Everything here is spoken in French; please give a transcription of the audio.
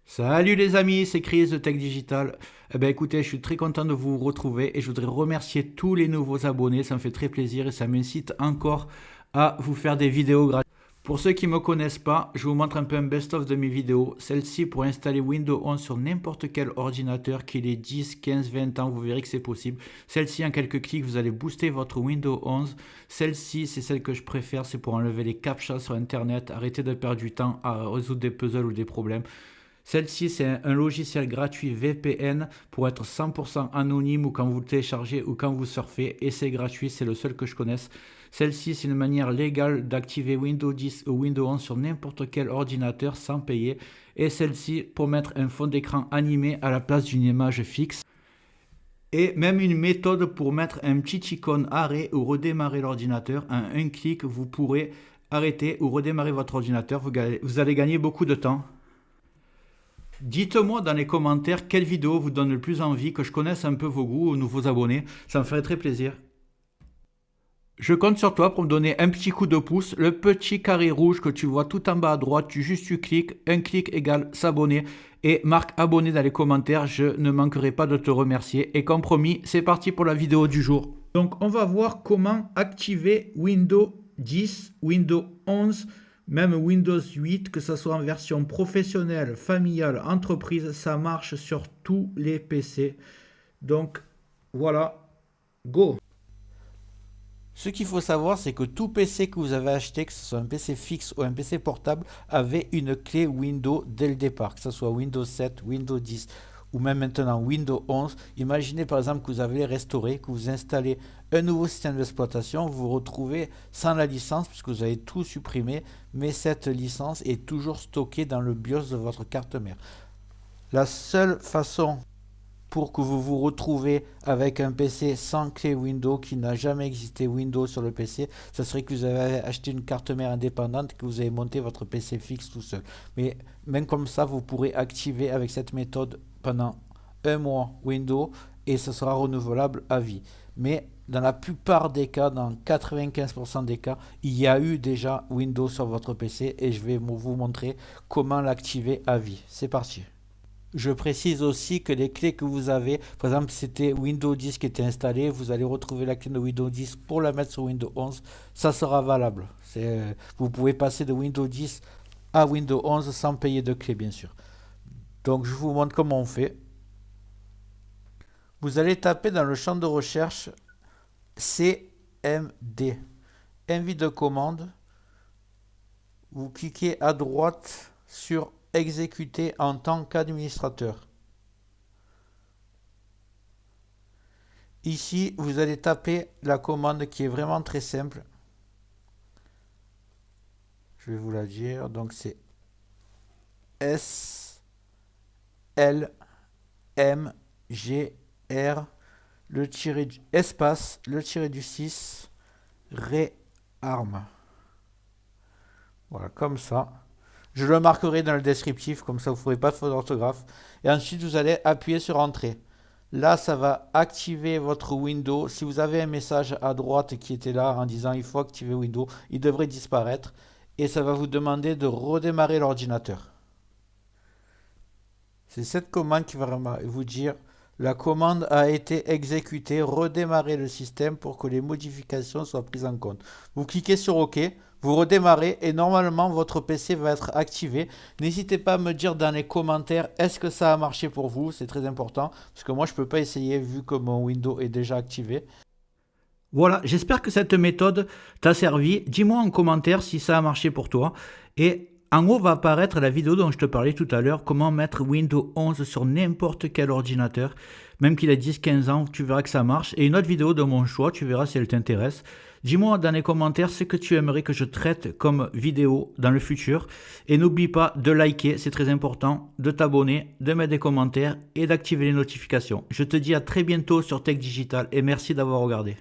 Salut les amis, c'est Chris de Tech Digital. Eh ben écoutez, je suis très content de vous retrouver et je voudrais remercier tous les nouveaux abonnés, ça me fait très plaisir et ça m'incite encore à vous faire des vidéos gratuites. Pour ceux qui ne me connaissent pas, je vous montre un peu un best-of de mes vidéos. Celle-ci pour installer Windows 11 sur n'importe quel ordinateur, qu'il ait 10, 15, 20 ans, vous verrez que c'est possible. Celle-ci, en quelques clics, vous allez booster votre Windows 11. Celle-ci, c'est celle que je préfère, c'est pour enlever les captchas sur Internet, arrêter de perdre du temps à résoudre des puzzles ou des problèmes. Celle-ci, c'est un logiciel gratuit VPN pour être 100% anonyme ou quand vous le téléchargez ou quand vous surfez. Et c'est gratuit, c'est le seul que je connaisse. Celle-ci, c'est une manière légale d'activer Windows 10 ou Windows 11 sur n'importe quel ordinateur sans payer. Et celle-ci, pour mettre un fond d'écran animé à la place d'une image fixe. Et même une méthode pour mettre un petit icône arrêt ou redémarrer l'ordinateur. En un clic, vous pourrez arrêter ou redémarrer votre ordinateur. Vous allez gagner beaucoup de temps. Dites-moi dans les commentaires quelle vidéo vous donne le plus envie, que je connaisse un peu vos goûts ou nouveaux abonnés, ça me ferait très plaisir. Je compte sur toi pour me donner un petit coup de pouce, le petit carré rouge que tu vois tout en bas à droite, tu cliques, un clic égale s'abonner et marque abonné dans les commentaires, je ne manquerai pas de te remercier. Et comme promis, c'est parti pour la vidéo du jour. Donc on va voir comment activer Windows 10, Windows 11, même Windows 8, que ce soit en version professionnelle, familiale, entreprise, ça marche sur tous les PC. Donc voilà, go! Ce qu'il faut savoir, c'est que tout PC que vous avez acheté, que ce soit un PC fixe ou un PC portable, avait une clé Windows dès le départ, que ce soit Windows 7, Windows 10 ou même maintenant Windows 11. Imaginez par exemple que vous avez restauré, que vous installez un nouveau système d'exploitation, vous vous retrouvez sans la licence puisque vous avez tout supprimé, mais cette licence est toujours stockée dans le BIOS de votre carte mère. La seule façon pour que vous vous retrouvez avec un PC sans clé Windows, qui n'a jamais existé Windows sur le PC, ce serait que vous avez acheté une carte mère indépendante et que vous avez monté votre PC fixe tout seul. Mais même comme ça, vous pourrez activer avec cette méthode pendant un mois Windows et ce sera renouvelable à vie. Mais dans la plupart des cas, dans 95% des cas, il y a eu déjà Windows sur votre PC et je vais vous montrer comment l'activer à vie. C'est parti. Je précise aussi que les clés que vous avez, par exemple, c'était Windows 10 qui était installé, vous allez retrouver la clé de Windows 10 pour la mettre sur Windows 11, ça sera valable. Vous pouvez passer de Windows 10 à Windows 11 sans payer de clé, bien sûr. Donc, je vous montre comment on fait. Vous allez taper dans le champ de recherche CMD, envie de commande. Vous cliquez à droite sur exécuter en tant qu'administrateur. Ici, vous allez taper la commande qui est vraiment très simple. Je vais vous la dire. Donc c'est S L M G R le tiré du espace le tiré du 6 réarme. Voilà, comme ça. Je le marquerai dans le descriptif, comme ça vous ne ferez pas de faute d'orthographe. Et ensuite, vous allez appuyer sur Entrée. Là, ça va activer votre Windows. Si vous avez un message à droite qui était là en disant il faut activer Windows, il devrait disparaître. Et ça va vous demander de redémarrer l'ordinateur. C'est cette commande qui va vous dire la commande a été exécutée, redémarrer le système pour que les modifications soient prises en compte. Vous cliquez sur OK. Vous redémarrez et normalement votre PC va être activé. N'hésitez pas à me dire dans les commentaires est-ce que ça a marché pour vous, c'est très important parce que moi je ne peux pas essayer vu que mon Windows est déjà activé. Voilà, j'espère que cette méthode t'a servi. Dis-moi en commentaire si ça a marché pour toi. Et en haut va apparaître la vidéo dont je te parlais tout à l'heure, comment mettre Windows 11 sur n'importe quel ordinateur. Même qu'il ait 10-15 ans, tu verras que ça marche. Et une autre vidéo de mon choix, tu verras si elle t'intéresse. Dis-moi dans les commentaires ce que tu aimerais que je traite comme vidéo dans le futur. Et n'oublie pas de liker, c'est très important, de t'abonner, de mettre des commentaires et d'activer les notifications. Je te dis à très bientôt sur Tech Digital et merci d'avoir regardé.